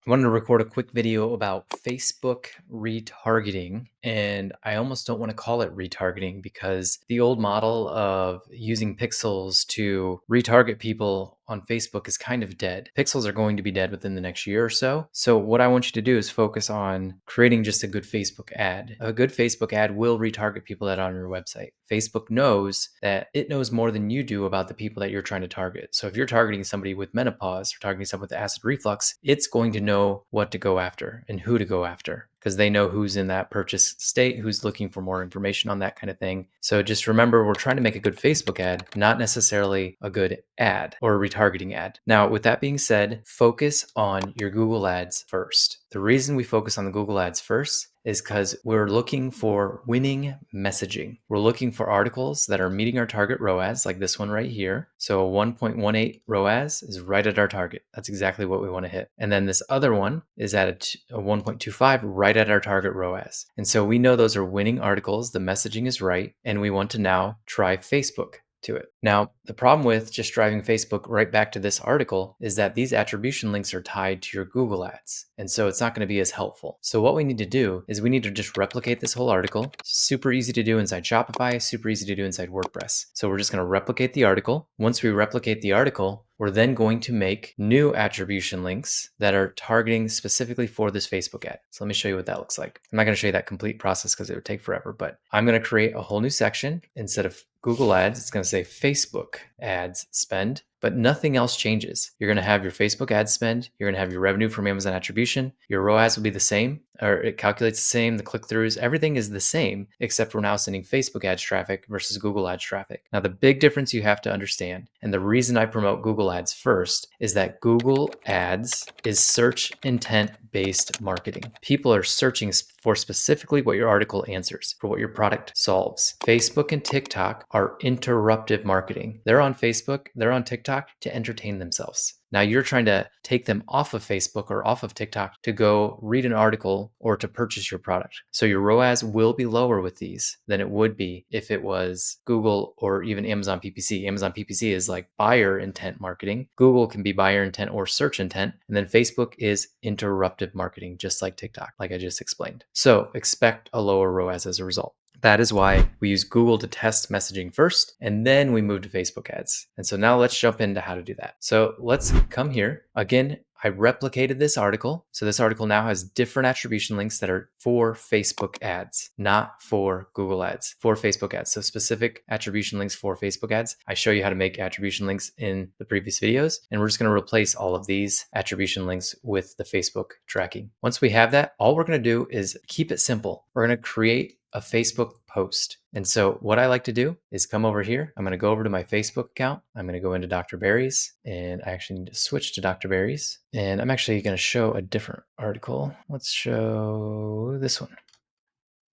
I wanted to record a quick video about Facebook retargeting, and I almost don't want to call it retargeting because the old model of using pixels to retarget people on Facebook is kind of dead. Pixels are going to be dead within the next year or so. So what I want you to do is focus on creating just a good Facebook ad. A good Facebook ad will retarget people that are on your website. Facebook knows that it knows more than you do about the people that you're trying to target. So if you're targeting somebody with menopause or targeting someone with acid reflux, it's going to know what to go after and who to go after because they know who's in that purchase state, who's looking for more information on that kind of thing. So just remember, we're trying to make a good Facebook ad, not necessarily a good ad or a retargeting ad. Now, with that being said, focus on your Google ads first. The reason we focus on the Google ads first is because we're looking for winning messaging. We're looking for articles that are meeting our target ROAS, like this one right here. So a 1.18 ROAS is right at our target. That's exactly what we want to hit. And then this other one is at a 1.25, right at our target ROAS. And so we know those are winning articles. The messaging is right. And we want to now try Facebook to it. Now, the problem with just driving Facebook right back to this article is that these attribution links are tied to your Google ads. And so it's not going to be as helpful. So what we need to do is we need to just replicate this whole article. Super easy to do inside Shopify, super easy to do inside WordPress. So we're just going to replicate the article. Once we replicate the article, we're then going to make new attribution links that are targeting specifically for this Facebook ad. So let me show you what that looks like. I'm not going to show you that complete process because it would take forever, but I'm going to create a whole new section. Instead of Google ads, it's going to say Facebook ads spend, but nothing else changes. You're going to have your Facebook ad spend. You're going to have your revenue from Amazon attribution. Your ROAS will be the same, or it calculates the same. The click-throughs, everything is the same, except we're now sending Facebook ads traffic versus Google ads traffic. Now, the big difference you have to understand, and the reason I promote Google ads first, is that Google ads is search intent based marketing. People are searching for specifically what your article answers, for what your product solves. Facebook and TikTok are interruptive marketing. They're on Facebook, they're on TikTok to entertain themselves. Now you're trying to take them off of Facebook or off of TikTok to go read an article or to purchase your product. So your ROAS will be lower with these than it would be if it was Google or even Amazon PPC. Amazon PPC is like buyer intent marketing. Google can be buyer intent or search intent. And then Facebook is interruptive marketing, just like TikTok, like I just explained. So expect a lower ROAS as a result. That is why we use Google to test messaging first, and then we move to Facebook ads. And so now let's jump into how to do that. So let's come here. Again, I replicated this article. So this article now has different attribution links that are for Facebook ads, not for Google ads, for Facebook ads. So specific attribution links for Facebook ads. I show you how to make attribution links in the previous videos, and we're just going to replace all of these attribution links with the Facebook tracking. Once we have that, all we're going to do is keep it simple. We're going to create a Facebook post. And so what I like to do is come over here. I'm going to go over to my Facebook account. I'm going to go into Dr. Barry's, and I actually need to switch to Dr. Barry's. And I'm actually going to show a different article. Let's show this one.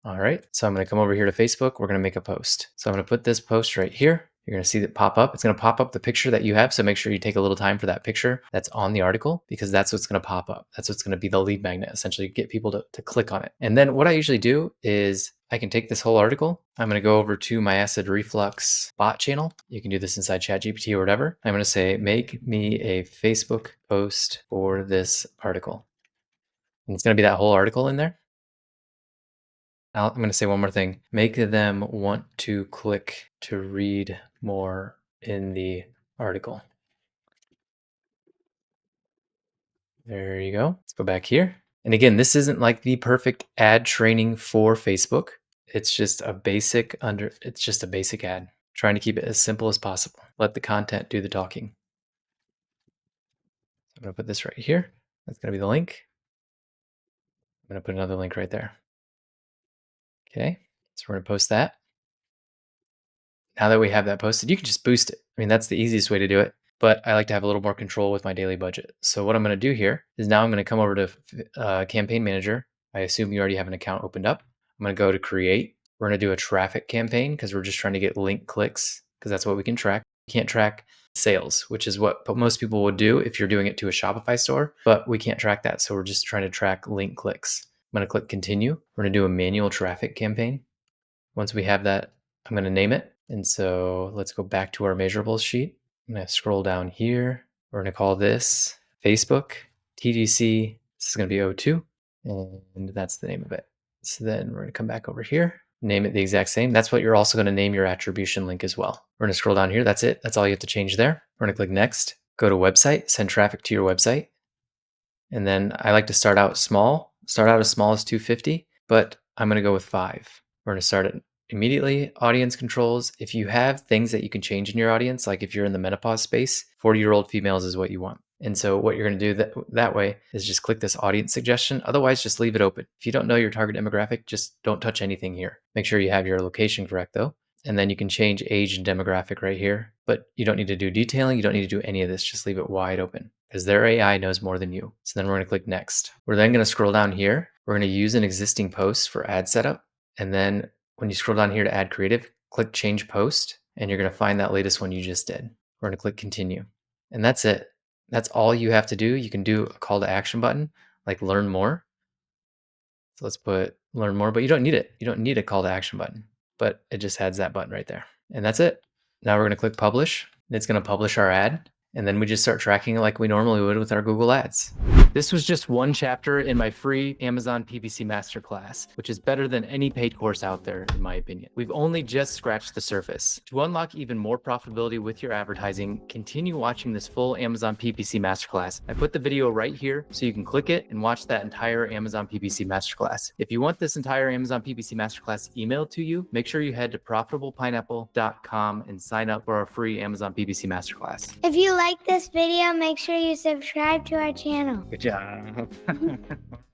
All right. So I'm going to come over here to Facebook. We're going to make a post. So I'm going to put this post right here. You're going to see it pop up. It's going to pop up the picture that you have. So make sure you take a little time for that picture that's on the article, because that's what's going to pop up. That's what's going to be the lead magnet, essentially get people to click on it. And then what I usually do is I can take this whole article. I'm going to go over to my acid reflux bot channel. You can do this inside ChatGPT or whatever. I'm going to say, make me a Facebook post for this article. And it's going to be that whole article in there. Now, I'm going to say one more thing. Make them want to click to read more in the article. There you go. Let's go back here. And again, this isn't like the perfect ad training for Facebook. It's just a basic ad. Trying to keep it as simple as possible. Let the content do the talking. So I'm going to put this right here. That's going to be the link. I'm going to put another link right there. Okay. So we're going to post that. Now that we have that posted, you can just boost it. I mean, that's the easiest way to do it, but I like to have a little more control with my daily budget. So what I'm going to do here is now I'm going to come over to Campaign Manager. I assume you already have an account opened up. I'm going to go to Create. We're going to do a traffic campaign because we're just trying to get link clicks, because that's what we can track. We can't track sales, which is what most people would do if you're doing it to a Shopify store, but we can't track that. So we're just trying to track link clicks. I'm going to click Continue. We're going to do a manual traffic campaign. Once we have that, I'm going to name it. And so let's go back to our measurables sheet. I'm going to scroll down here. We're going to call this Facebook TGC This is going to be O2, and that's the name of it. So then we're going to come back over here, name it the exact same. That's what you're also going to name your attribution link as well. We're going to scroll down here. That's it. That's all you have to change there. We're going to click next, go to website, send traffic to your website. And then I like to start out small, start out as small as 250, but I'm going to go with 5. We're going to start it immediately. Audience controls. If you have things that you can change in your audience, like if you're in the menopause space, 40-year-old females is what you want. And so what you're going to do that way is just click this audience suggestion. Otherwise, just leave it open. If you don't know your target demographic, just don't touch anything here. Make sure you have your location correct though. And then you can change age and demographic right here, but you don't need to do detailing. You don't need to do any of this. Just leave it wide open because their AI knows more than you. So then we're going to click next. We're then going to scroll down here. We're going to use an existing post for ad setup. And then when you scroll down here to add creative, click change post, and you're going to find that latest one you just did. We're going to click continue. And that's it. That's all you have to do. You can do a call to action button like learn more. So let's put learn more, but you don't need it. You don't need a call to action button, but it just adds that button right there. And that's it. Now we're going to click publish. And it's going to publish our ad. And then we just start tracking it like we normally would with our Google Ads. This was just one chapter in my free Amazon PPC Masterclass, which is better than any paid course out there, in my opinion. We've only just scratched the surface. To unlock even more profitability with your advertising, continue watching this full Amazon PPC Masterclass. I put the video right here so you can click it and watch that entire Amazon PPC Masterclass. If you want this entire Amazon PPC Masterclass emailed to you, make sure you head to profitablepineapple.com and sign up for our free Amazon PPC Masterclass. If you like this video, make sure you subscribe to our channel. Good job.